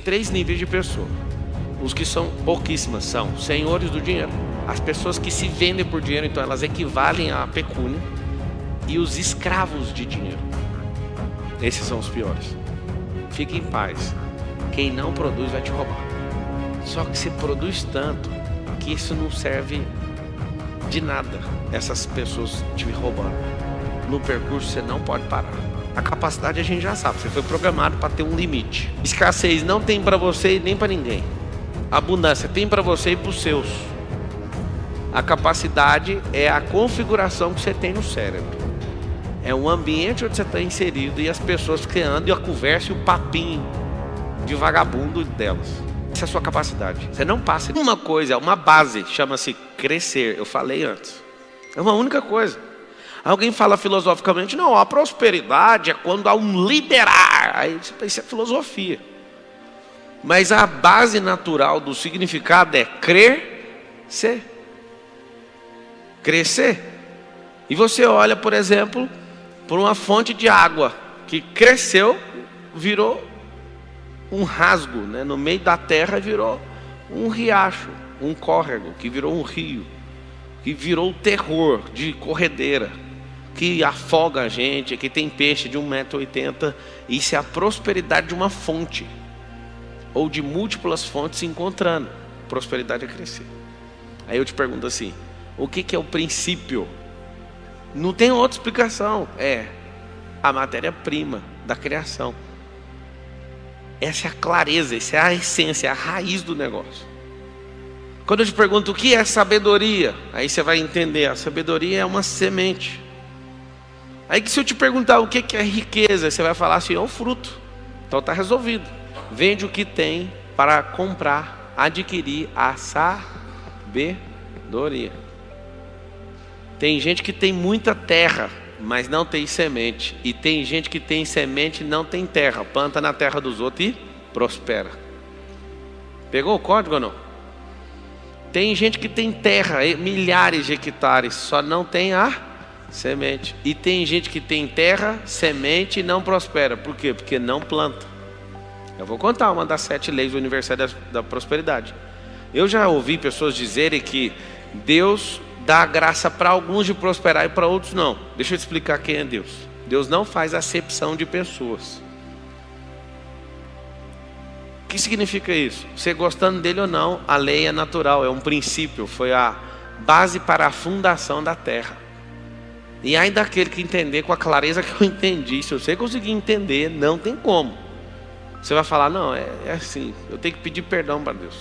três níveis de pessoa. Os que são pouquíssimas são senhores do dinheiro, as pessoas que se vendem por dinheiro, então elas equivalem à pecúnia, e os escravos de dinheiro. Esses são os piores. Fique em paz, quem não produz vai te roubar. Só que se produz tanto que isso não serve de nada, essas pessoas te roubando. No percurso você não pode parar. A capacidade a gente já sabe, você foi programado para ter um limite. Escassez não tem para você e nem para ninguém. Abundância tem para você e para os seus. A capacidade é a configuração que você tem no cérebro. É um ambiente onde você está inserido e as pessoas que andam e a conversa e o papinho de vagabundo delas. Essa é a sua capacidade. Você não passa de uma coisa, uma base, chama-se crescer. Eu falei antes. É uma única coisa. Alguém fala filosoficamente, não, a prosperidade é quando há um liderar. Aí isso é filosofia. Mas a base natural do significado é crescer. Crescer. E você olha, por exemplo, por uma fonte de água que cresceu, virou um rasgo, né? No meio da terra virou um riacho, um córrego, que virou um rio, que virou o terror de corredeira, que afoga a gente, que tem peixe de 1,80 m. Isso é a prosperidade de uma fonte, ou de múltiplas fontes se encontrando. Prosperidade é crescer. Aí eu te pergunto assim, o que é o princípio? Não tem outra explicação, é a matéria-prima da criação. Essa é a clareza, essa é a essência, a raiz do negócio. Quando eu te pergunto o que é sabedoria, aí você vai entender, a sabedoria é uma semente. Aí que se eu te perguntar o que é riqueza, você vai falar assim, é um fruto. Então está resolvido. Vende o que tem para comprar, adquirir a sabedoria. Tem gente que tem muita terra, mas não tem semente. E tem gente que tem semente e não tem terra. Planta na terra dos outros e prospera. Pegou o código ou não? Tem gente que tem terra, milhares de hectares, só não tem a semente. E tem gente que tem terra, semente e não prospera. Por quê? Porque não planta. Eu vou contar uma das 7 leis universais da prosperidade. Eu já ouvi pessoas dizerem que Deus dá graça para alguns de prosperar e para outros não. Deixa eu te explicar quem é Deus. Deus não faz acepção de pessoas. O que significa isso? Você gostando dele ou não, a lei é natural, é um princípio, foi a base para a fundação da terra. E ainda aquele que entender com a clareza que eu entendi, se você conseguir entender, não tem como. Você vai falar, não, é assim, eu tenho que pedir perdão para Deus.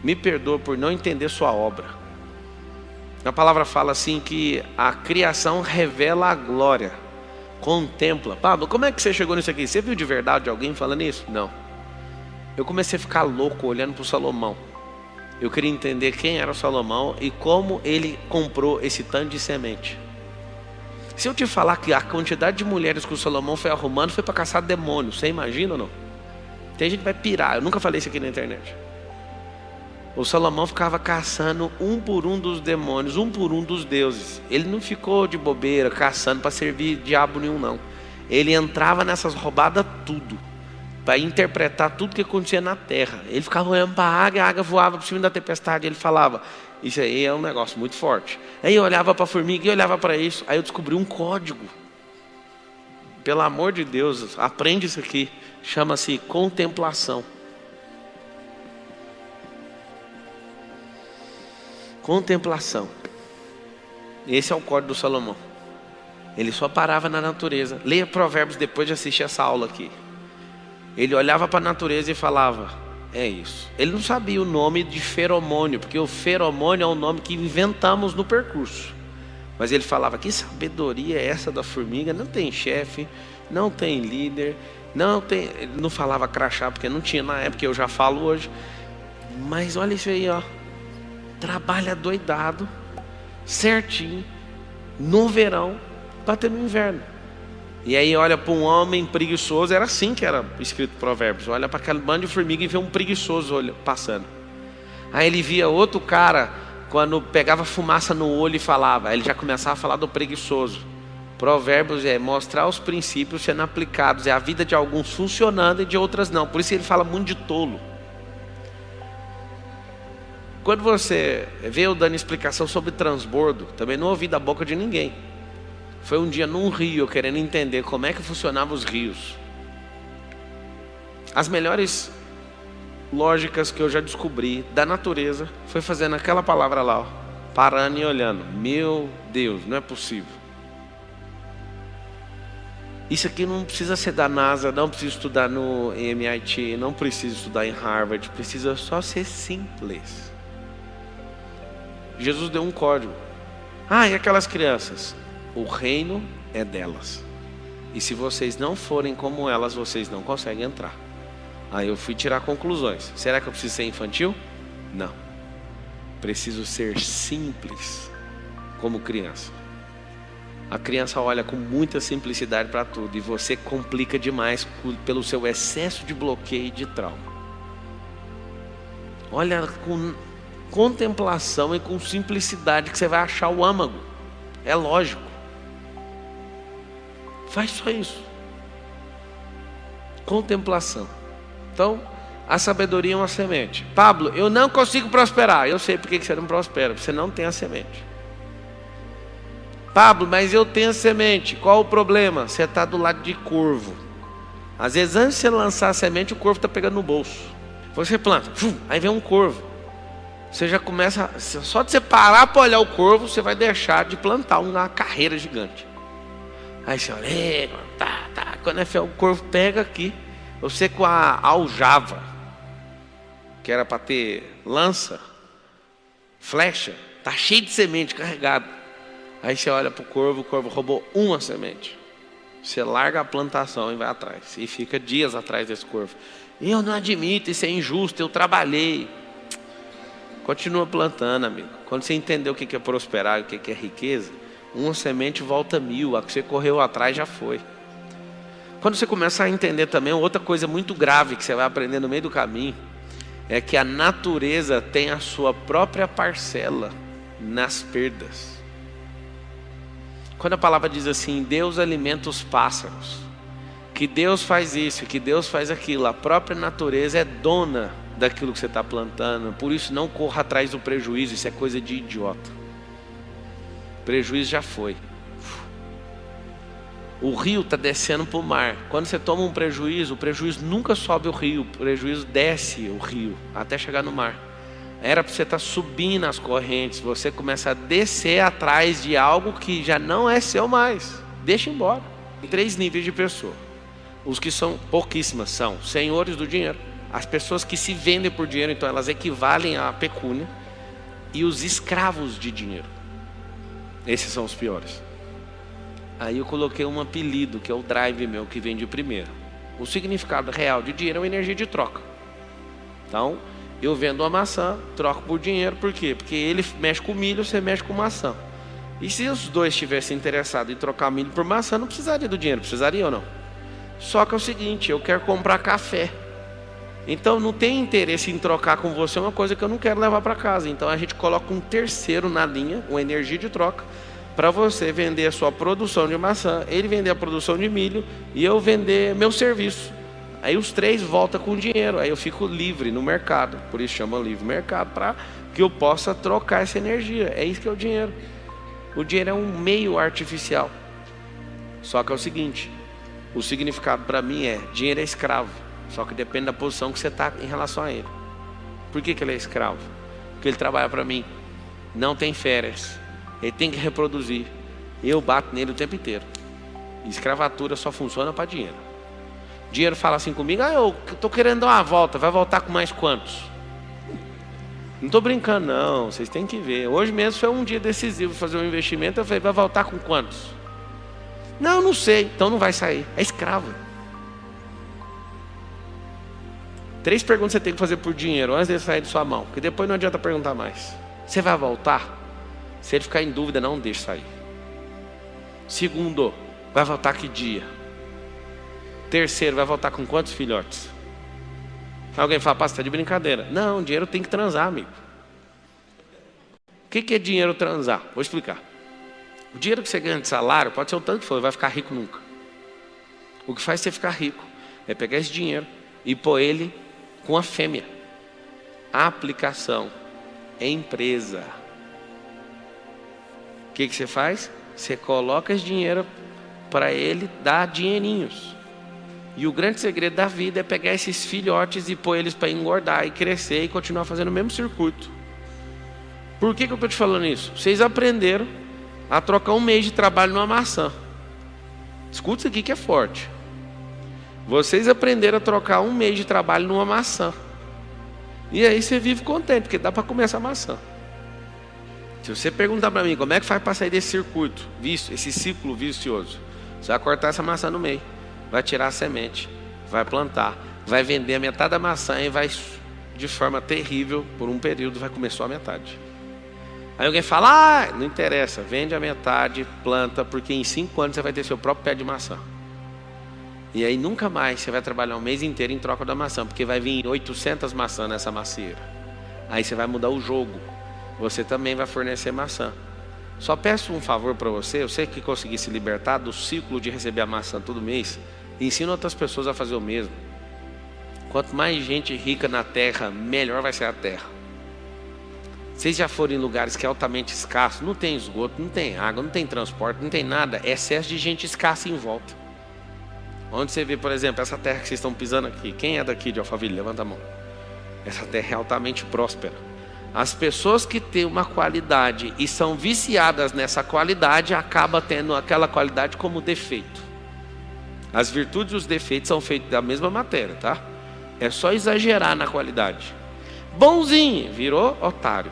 Me perdoa por não entender sua obra. A palavra fala assim que a criação revela a glória, contempla. Pablo, como é que você chegou nisso aqui? Você viu de verdade alguém falando isso? Não. Eu comecei a ficar louco olhando para o Salomão. Eu queria entender quem era o Salomão e como ele comprou esse tanto de semente. Se eu te falar que a quantidade de mulheres que o Salomão foi arrumando foi para caçar demônios, você imagina ou não? Tem gente que vai pirar, eu nunca falei isso aqui na internet. O Salomão ficava caçando um por um dos demônios, um por um dos deuses. Ele não ficou de bobeira caçando para servir diabo nenhum não. Ele entrava nessas roubadas tudo, para interpretar tudo que acontecia na terra. Ele ficava olhando para a águia voava por cima da tempestade. Ele falava, isso aí é um negócio muito forte. Aí eu olhava para a formiga e olhava para isso. Aí eu descobri um código. Pelo amor de Deus, aprende isso aqui. Chama-se contemplação. Contemplação. Esse é o código do Salomão. Ele só parava na natureza. Leia Provérbios depois de assistir essa aula aqui. Ele olhava para a natureza e falava, é isso. Ele não sabia o nome de feromônio, porque o feromônio é um nome que inventamos no percurso. Mas ele falava, que sabedoria é essa da formiga? Não tem chefe, não tem líder, não tem... Ele não falava crachá, porque não tinha na época, eu já falo hoje. Mas olha isso aí, ó. Trabalha doidado, certinho, no verão, para ter no inverno. E aí olha para um homem preguiçoso, era assim que era escrito Provérbios. Olha para aquele bando de formiga e vê um preguiçoso passando. Aí ele via outro cara, quando pegava fumaça no olho e falava, aí ele já começava a falar do preguiçoso. Provérbios é mostrar os princípios sendo aplicados, é a vida de alguns funcionando e de outras não. Por isso ele fala muito de tolo. Quando você vê eu dando explicação sobre transbordo, também não ouvi da boca de ninguém. Foi um dia num rio, eu querendo entender como é que funcionavam os rios. As melhores lógicas que eu já descobri da natureza foi fazendo aquela palavra lá, ó, parando e olhando. Meu Deus, não é possível. Isso aqui não precisa ser da NASA, não precisa estudar no MIT, não precisa estudar em Harvard, precisa só ser simples. Jesus deu um código. E aquelas crianças? O reino é delas. E se vocês não forem como elas, vocês não conseguem entrar. Aí eu fui tirar conclusões. Será que eu preciso ser infantil? Não. Preciso ser simples como criança. A criança olha com muita simplicidade para tudo e você complica demais pelo seu excesso de bloqueio e de trauma. Olha com contemplação e com simplicidade que você vai achar o âmago. É lógico. Faz só isso. Contemplação. Então, a sabedoria é uma semente. Pablo, eu não consigo prosperar. Eu sei por que você não prospera. Você não tem a semente. Pablo, mas eu tenho a semente. Qual o problema? Você está do lado de corvo. Às vezes antes de você lançar a semente, o corvo está pegando no bolso. Você planta, aí vem um corvo. Você já começa, só de você parar para olhar o corvo, você vai deixar de plantar uma carreira gigante. Aí você olha, tá. Quando o corvo pega aqui, você com a aljava, que era para ter lança, flecha, tá cheio de semente carregada. Aí você olha para o corvo roubou uma semente. Você larga a plantação e vai atrás. E fica dias atrás desse corvo. Eu não admito, isso é injusto, eu trabalhei. Continua plantando, amigo. Quando você entender o que é prosperar e o que é riqueza, uma semente volta 1000, a que você correu atrás já foi. Quando você começar a entender também, outra coisa muito grave que você vai aprender no meio do caminho, é que a natureza tem a sua própria parcela nas perdas. Quando a palavra diz assim, Deus alimenta os pássaros, que Deus faz isso, que Deus faz aquilo, a própria natureza é dona daquilo que você está plantando. Por isso não corra atrás do prejuízo, isso é coisa de idiota. Prejuízo já foi. O rio está descendo para o mar. Quando você toma um prejuízo, o prejuízo nunca sobe o rio, o prejuízo desce o rio até chegar no mar. Era para você estar subindo as correntes, você começa a descer atrás de algo que já não é seu mais. Deixa embora. Tem 3 níveis de pessoa. Os que são pouquíssimas são senhores do dinheiro, as pessoas que se vendem por dinheiro, então elas equivalem à pecúnia, e os escravos de dinheiro. Esses são os piores. Aí eu coloquei um apelido, que é o drive meu, que vem de primeiro. O significado real de dinheiro é uma energia de troca. Então, eu vendo uma maçã, troco por dinheiro, por quê? Porque ele mexe com milho, você mexe com maçã. E se os dois estivessem interessados em trocar milho por maçã, não precisaria do dinheiro, precisaria ou não? Só que é o seguinte, eu quero comprar café. Então não tem interesse em trocar com você uma coisa que eu não quero levar para casa. Então a gente coloca um terceiro na linha, uma energia de troca, para você vender a sua produção de maçã, ele vender a produção de milho e eu vender meu serviço. Aí os 3 voltam com dinheiro, aí eu fico livre no mercado, por isso chama livre mercado, para que eu possa trocar essa energia. É isso que é o dinheiro. O dinheiro é um meio artificial. Só que é o seguinte, o significado para mim é, dinheiro é escravo, só que depende da posição que você está em relação a ele. Por que ele é escravo? Porque ele trabalha para mim, não tem férias, ele tem que reproduzir, eu bato nele o tempo inteiro. Escravatura só funciona para dinheiro. Dinheiro fala assim comigo, eu estou querendo dar uma volta, vai voltar com mais quantos? Não estou brincando não, vocês têm que ver. Hoje mesmo foi um dia decisivo fazer um investimento, eu falei, vai voltar com quantos? Não sei, então não vai sair, é escravo. 3 perguntas você tem que fazer por dinheiro antes de sair de sua mão, porque depois não adianta perguntar mais. Você vai voltar? Se ele ficar em dúvida, não deixe sair. Segundo, vai voltar que dia? Terceiro, vai voltar com quantos filhotes? Alguém fala, você está de brincadeira. Não, dinheiro tem que transar, amigo. O que é dinheiro transar? Vou explicar. O dinheiro que você ganha de salário, pode ser o tanto que for, vai ficar rico nunca. O que faz você ficar rico é pegar esse dinheiro e pôr ele com a fêmea. A aplicação é empresa. O que você faz? Você coloca esse dinheiro para ele dar dinheirinhos. E o grande segredo da vida é pegar esses filhotes e pôr eles para engordar e crescer e continuar fazendo o mesmo circuito. Por que eu estou te falando isso? Vocês aprenderam a trocar um mês de trabalho numa maçã. Escuta isso aqui que é forte. Vocês aprenderam a trocar um mês de trabalho numa maçã. E aí você vive contente, porque dá para comer essa maçã. Se você perguntar para mim como é que faz para sair desse circuito, esse ciclo vicioso, você vai cortar essa maçã no meio, vai tirar a semente, vai plantar, vai vender a metade da maçã e vai, de forma terrível, por um período, vai comer só a metade. Aí alguém fala, não interessa, vende a metade, planta, porque em 5 anos você vai ter seu próprio pé de maçã. E aí nunca mais você vai trabalhar um mês inteiro em troca da maçã, porque vai vir 800 maçãs nessa macieira. Aí você vai mudar o jogo. Você também vai fornecer maçã. Só peço um favor para você que conseguir se libertar do ciclo de receber a maçã todo mês, ensina outras pessoas a fazer o mesmo. Quanto mais gente rica na terra, melhor vai ser a terra. Vocês já foram em lugares que é altamente escasso, não tem esgoto, não tem água, não tem transporte, não tem nada, é excesso de gente escassa em volta. Onde você vê, por exemplo, essa terra que vocês estão pisando aqui, quem é daqui de Alphaville? Levanta a mão. Essa terra é altamente próspera. As pessoas que têm uma qualidade e são viciadas nessa qualidade, acabam tendo aquela qualidade como defeito. As virtudes e os defeitos são feitos da mesma matéria, tá? É só exagerar na qualidade. Bonzinho, virou otário.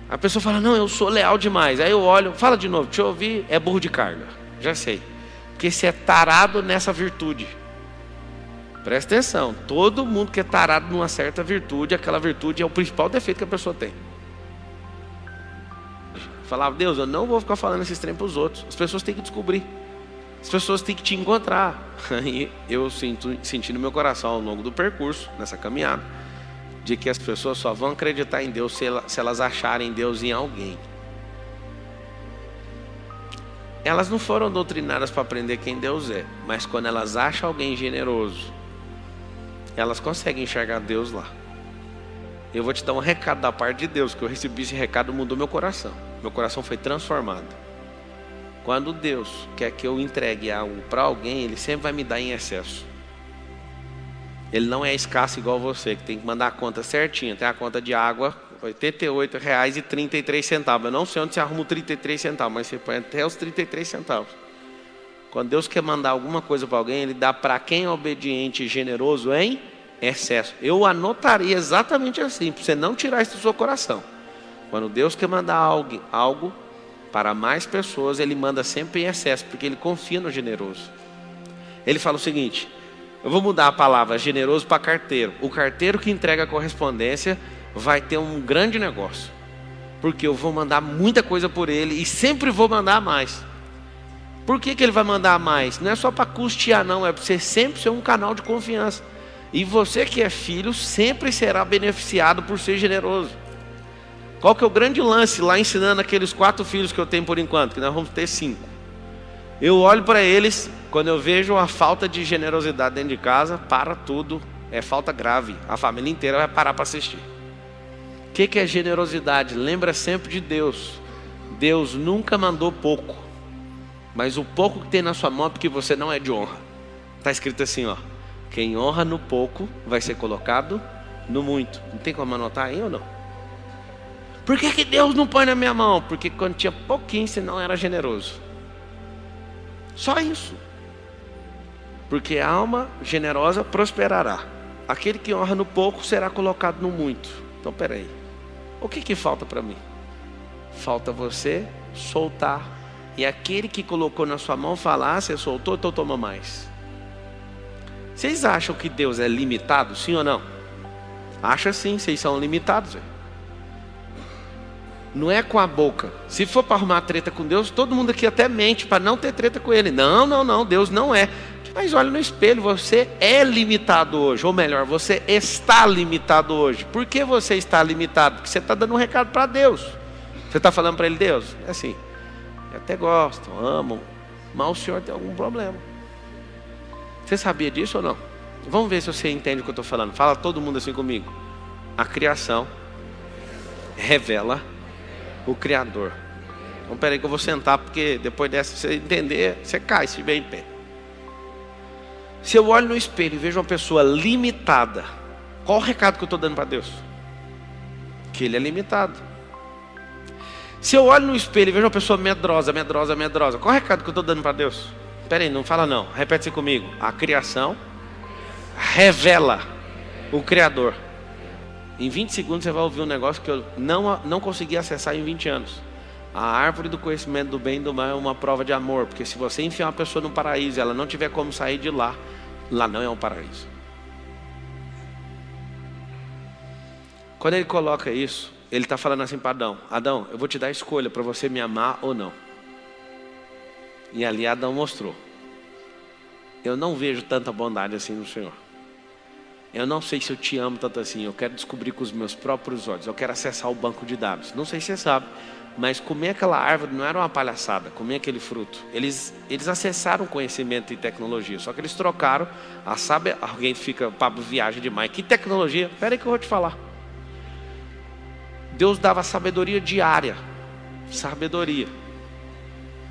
A pessoa fala, não, eu sou leal demais. Aí eu olho, fala de novo, deixa eu ouvir, é burro de carga. Já sei. Porque você é tarado nessa virtude. Presta atenção, todo mundo que é tarado numa certa virtude, aquela virtude é o principal defeito que a pessoa tem. Falava, Deus, eu não vou ficar falando esses trem para os outros. As pessoas têm que descobrir. As pessoas têm que te encontrar. E eu senti no meu coração ao longo do percurso, nessa caminhada, de que as pessoas só vão acreditar em Deus se elas acharem Deus em alguém. Elas não foram doutrinadas para aprender quem Deus é, mas quando elas acham alguém generoso, elas conseguem enxergar Deus lá. Eu vou te dar um recado da parte de Deus, que eu recebi esse recado, mudou meu coração. Meu coração foi transformado. Quando Deus quer que eu entregue algo para alguém, Ele sempre vai me dar em excesso. Ele não é escasso igual você, que tem que mandar a conta certinha. Tem a conta de água, R$ 88,33. Eu não sei onde você arruma os 33 centavos, mas você põe até os 33 centavos. Quando Deus quer mandar alguma coisa para alguém, Ele dá para quem é obediente e generoso em excesso. Eu anotaria exatamente assim, para você não tirar isso do seu coração. Quando Deus quer mandar algo para mais pessoas, Ele manda sempre em excesso, porque Ele confia no generoso. Ele fala o seguinte, eu vou mudar a palavra generoso para carteiro. O carteiro que entrega a correspondência vai ter um grande negócio, porque eu vou mandar muita coisa por ele e sempre vou mandar mais. Por que ele vai mandar mais? Não é só para custear não, é para você sempre ser um canal de confiança. E você que é filho sempre será beneficiado por ser generoso. Qual que é o grande lance lá ensinando aqueles 4 filhos que eu tenho por enquanto, que nós vamos ter 5. Eu olho para eles, quando eu vejo a falta de generosidade dentro de casa, para tudo, é falta grave. A família inteira vai parar para assistir. O que é generosidade? Lembra sempre de Deus. Deus nunca mandou pouco, mas o pouco que tem na sua mão é porque você não é de honra. Está escrito assim, ó, quem honra no pouco vai ser colocado no muito. Não tem como anotar aí ou não? Por que Deus não põe na minha mão? Porque quando tinha pouquinho você não era generoso. Só isso. Porque a alma generosa prosperará. Aquele que honra no pouco será colocado no muito. Então peraí, o que falta para mim? Falta você soltar. E aquele que colocou na sua mão falar, você soltou, então toma mais. Vocês acham que Deus é limitado, sim ou não? Acha sim, vocês são limitados. Não é com a boca. Se for para arrumar treta com Deus, todo mundo aqui até mente para não ter treta com Ele. Não, Deus não é. Mas olha no espelho, você é limitado hoje. Ou melhor, você está limitado hoje. Por que você está limitado? Porque você está dando um recado para Deus. Você está falando para ele, Deus, é assim, eu até gosto, amo, mas o senhor tem algum problema. Você sabia disso ou não? Vamos ver se você entende o que eu estou falando. Fala todo mundo assim comigo. A criação revela o Criador. Então peraí que eu vou sentar, porque depois dessa, se você entender, você cai, se estiver em pé. Se eu olho no espelho e vejo uma pessoa limitada, qual o recado que eu estou dando para Deus? Que Ele é limitado. Se eu olho no espelho e vejo uma pessoa medrosa, qual o recado que eu estou dando para Deus? Peraí, não fala não, repete comigo. A criação revela o Criador. Em 20 segundos você vai ouvir um negócio que eu não consegui acessar em 20 anos. A árvore do conhecimento do bem e do mal é uma prova de amor. Porque se você enfiar uma pessoa no paraíso e ela não tiver como sair de lá, lá não é um paraíso. Quando ele coloca isso, ele está falando assim para Adão: Adão, eu vou te dar a escolha para você me amar ou não. E ali Adão mostrou: eu não vejo tanta bondade assim no Senhor. Eu não sei se eu te amo tanto assim. Eu quero descobrir com os meus próprios olhos. Eu quero acessar o banco de dados. Não sei se você sabe, mas comer aquela árvore não era uma palhaçada. Comer aquele fruto, eles acessaram conhecimento e tecnologia. Só que eles trocaram a sábia. Alguém fica papo viagem demais. Que tecnologia? Espera aí que eu vou te falar. Deus dava sabedoria diária. Sabedoria.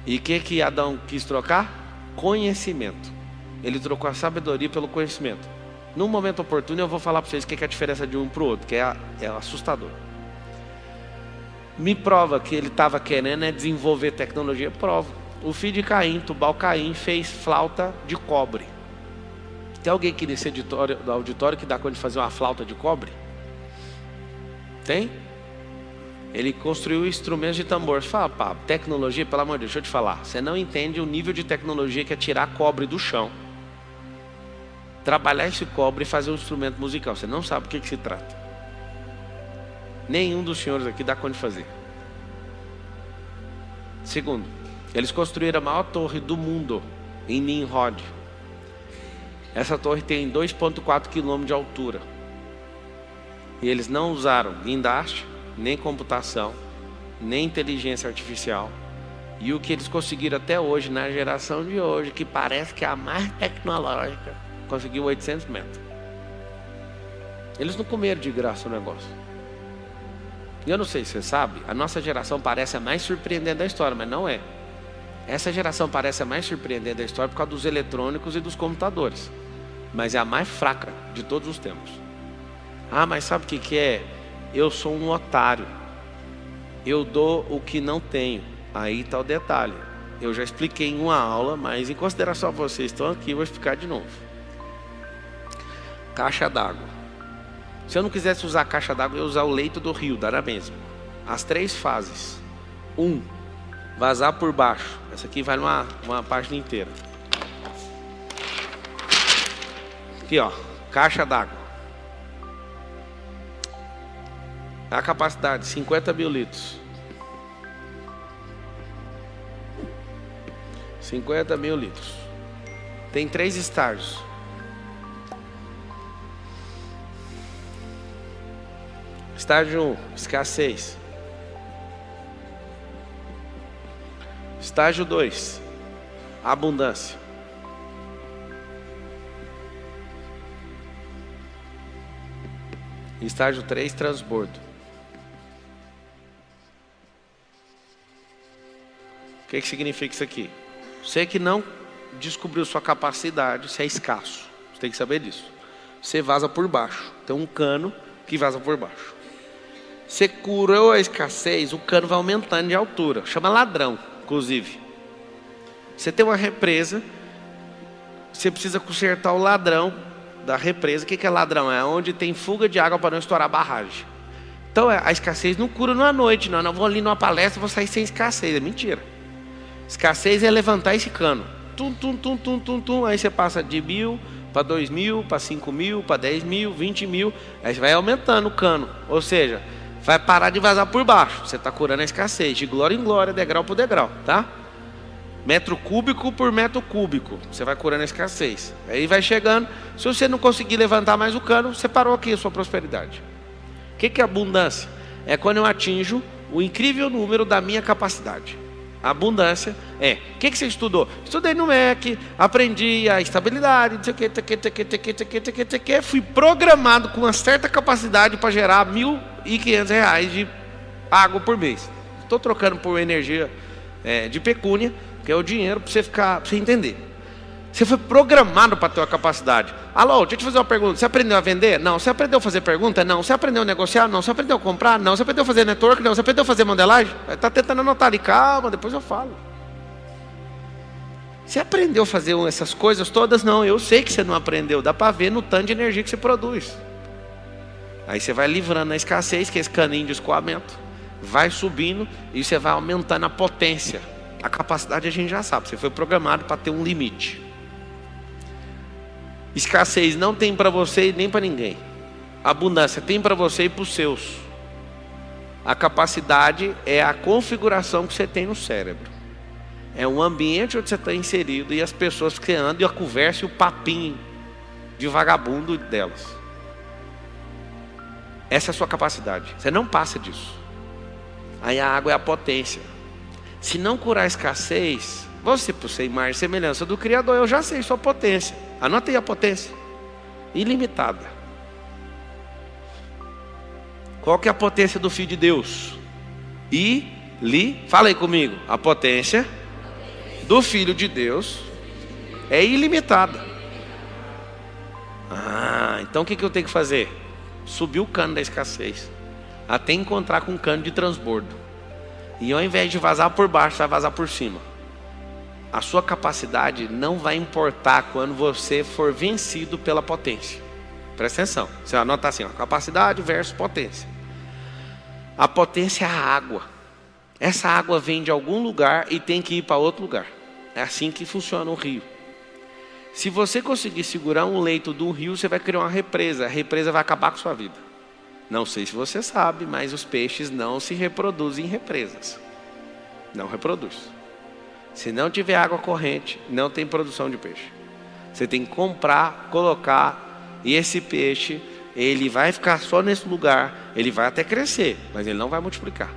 E o que Adão quis trocar? Conhecimento. Ele trocou a sabedoria pelo conhecimento. No momento oportuno eu vou falar para vocês o que é a diferença de um para o outro, que é assustador. Me prova que ele estava querendo desenvolver tecnologia. Prova. O filho de Caim, Tubal Caim, fez flauta de cobre. Tem alguém aqui nesse auditório que dá conta de fazer uma flauta de cobre? Tem? Ele construiu instrumentos de tambor. Você fala, pá, tecnologia, pelo amor de Deus, deixa eu te falar. Você não entende o nível de tecnologia que é tirar cobre do chão, trabalhar esse cobre e fazer um instrumento musical. Você não sabe o que se trata. Nenhum dos senhores aqui dá conta de fazer. Segundo, eles construíram a maior torre do mundo em Nimrod. Essa torre tem 2,4 km de altura. E eles não usaram guindaste, nem computação, nem inteligência artificial. E o que eles conseguiram até hoje, na geração de hoje, que parece que é a mais tecnológica, conseguiu 800 metros. Eles não comeram de graça o negócio. E eu não sei se você sabe, a nossa geração parece a mais surpreendente da história, mas não é. Essa geração parece a mais surpreendente da história por causa dos eletrônicos e dos computadores, mas é a mais fraca de todos os tempos. Ah, mas sabe o que é? Eu sou um otário. Eu dou o que não tenho. Aí está o detalhe. Eu já expliquei em uma aula, mas em consideração a vocês estão aqui, eu vou explicar de novo. Caixa d'água. Se eu não quisesse usar a caixa d'água, eu ia usar o leito do rio, dá na mesma. As 3 fases. 1, vazar por baixo. Essa aqui vai uma página inteira. Aqui ó, caixa d'água. A capacidade, 50 mil litros. 50 mil litros. Tem 3 estágios. Estágio 1, escassez. Estágio 2, abundância. Estágio 3, transbordo. O que significa isso aqui? Você que não descobriu sua capacidade, você é escasso. Você tem que saber disso. Você vaza por baixo. Tem um cano que vaza por baixo. Você curou a escassez, o cano vai aumentando de altura. Chama ladrão, inclusive. Você tem uma represa, você precisa consertar o ladrão da represa. O que é ladrão? É onde tem fuga de água para não estourar a barragem. Então a escassez não cura numa noite, não. Eu não vou ali numa palestra e vou sair sem escassez. É mentira. Escassez é levantar esse cano. Aí você passa de 1.000 para 2.000, para 5.000, para 10.000, 20.000. Aí você vai aumentando o cano. Ou seja, vai parar de vazar por baixo. Você está curando a escassez, de glória em glória, degrau por degrau, tá? Metro cúbico por metro cúbico. Você vai curando a escassez. Aí vai chegando. Se você não conseguir levantar mais o cano, você parou aqui a sua prosperidade. O que é abundância? É quando eu atinjo o incrível número da minha capacidade. A abundância é, o que você estudou? Estudei no MEC, aprendi a estabilidade, não sei o que, fui programado com uma certa capacidade para gerar R$1.500 de água por mês. Estou trocando por energia de pecúnia, que é o dinheiro para você entender. Você foi programado para ter uma capacidade. Alô, deixa eu te fazer uma pergunta. Você aprendeu a vender? Não. Você aprendeu a fazer pergunta? Não. Você aprendeu a negociar? Não. Você aprendeu a comprar? Não. Você aprendeu a fazer network? Não. Você aprendeu a fazer modelagem? Está tentando anotar ali. Calma, depois eu falo. Você aprendeu a fazer essas coisas todas? Não. Eu sei que você não aprendeu. Dá para ver no tanto de energia que você produz. Aí você vai livrando a escassez, que é esse caninho de escoamento. Vai subindo e você vai aumentando a potência. A capacidade a gente já sabe. Você foi programado para ter um limite. Escassez não tem para você e nem para ninguém. Abundância tem para você e para os seus. A capacidade é a configuração que você tem no cérebro. É um ambiente onde você está inserido e as pessoas que andam e a conversa e o papinho de vagabundo delas. Essa é a sua capacidade. Você não passa disso. Aí a água é a potência. Se não curar a escassez, você, por ser imagem e semelhança do Criador, eu já sei sua potência. Anota aí a potência. Ilimitada. Qual que é a potência do Filho de Deus? Fala aí comigo. A potência do Filho de Deus é ilimitada. Então o que eu tenho que fazer? Subir o cano da escassez. Até encontrar com um cano de transbordo. E ao invés de vazar por baixo, vai vazar por cima. A sua capacidade não vai importar quando você for vencido pela potência. Presta atenção. Você vai anotar assim, ó, capacidade versus potência. A potência é a água. Essa água vem de algum lugar e tem que ir para outro lugar. É assim que funciona o rio. Se você conseguir segurar um leito de um rio, você vai criar uma represa. A represa vai acabar com a sua vida. Não sei se você sabe, mas os peixes não se reproduzem em represas. Não reproduz. Se não tiver água corrente, não tem produção de peixe. Você tem que comprar, colocar, e esse peixe, ele vai ficar só nesse lugar, ele vai até crescer, mas ele não vai multiplicar.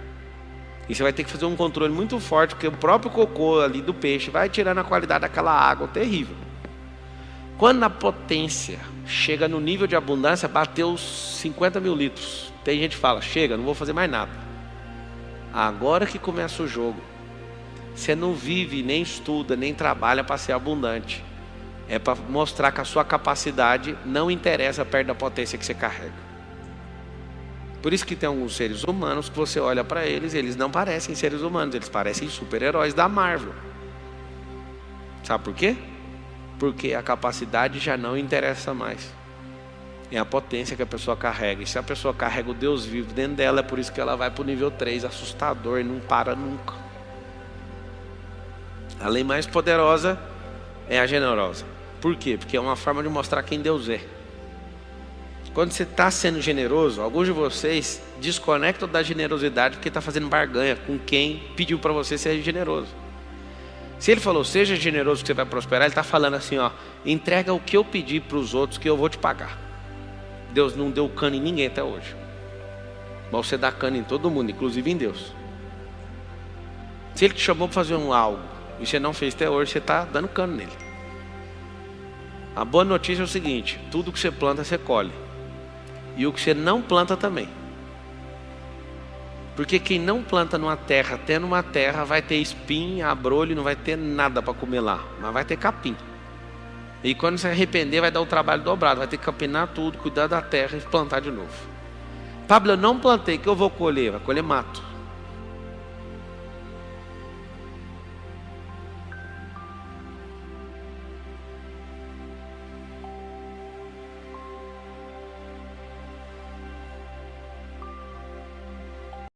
E você vai ter que fazer um controle muito forte, porque o próprio cocô ali do peixe vai tirando a qualidade daquela água terrível. Quando a potência chega no nível de abundância, bateu os 50 mil litros. Tem gente que fala, chega, não vou fazer mais nada. Agora que começa o jogo. Você não vive, nem estuda, nem trabalha para ser abundante. É para mostrar que a sua capacidade não interessa perto da potência que você carrega. Por isso que tem alguns seres humanos que você olha para eles, eles não parecem seres humanos, eles parecem super-heróis da Marvel. Sabe por quê? Porque a capacidade já não interessa mais. É a potência que a pessoa carrega. E se a pessoa carrega o Deus vivo dentro dela, é por isso que ela vai para o nível 3, assustador, e não para nunca. A lei mais poderosa é a generosa. Por quê? Porque é uma forma de mostrar quem Deus é. Quando você está sendo generoso, alguns de vocês desconectam da generosidade porque está fazendo barganha com quem pediu para você ser generoso. Se ele falou, seja generoso que você vai prosperar, ele está falando assim, ó, entrega o que eu pedi para os outros que eu vou te pagar. Deus não deu cano em ninguém até hoje. Mas você dá cano em todo mundo, inclusive em Deus. Se ele te chamou para fazer algo e você não fez até hoje, você está dando cano nele. A boa notícia é o seguinte, tudo que você planta, você colhe. E o que você não planta também. Porque quem não planta numa terra, tendo uma terra, vai ter espinho, abrolho, não vai ter nada para comer lá. Mas vai ter capim. E quando se arrepender, vai dar o trabalho dobrado. Vai ter que capinar tudo, cuidar da terra e plantar de novo. Pablo, eu não plantei, que eu vou colher? Vai colher mato.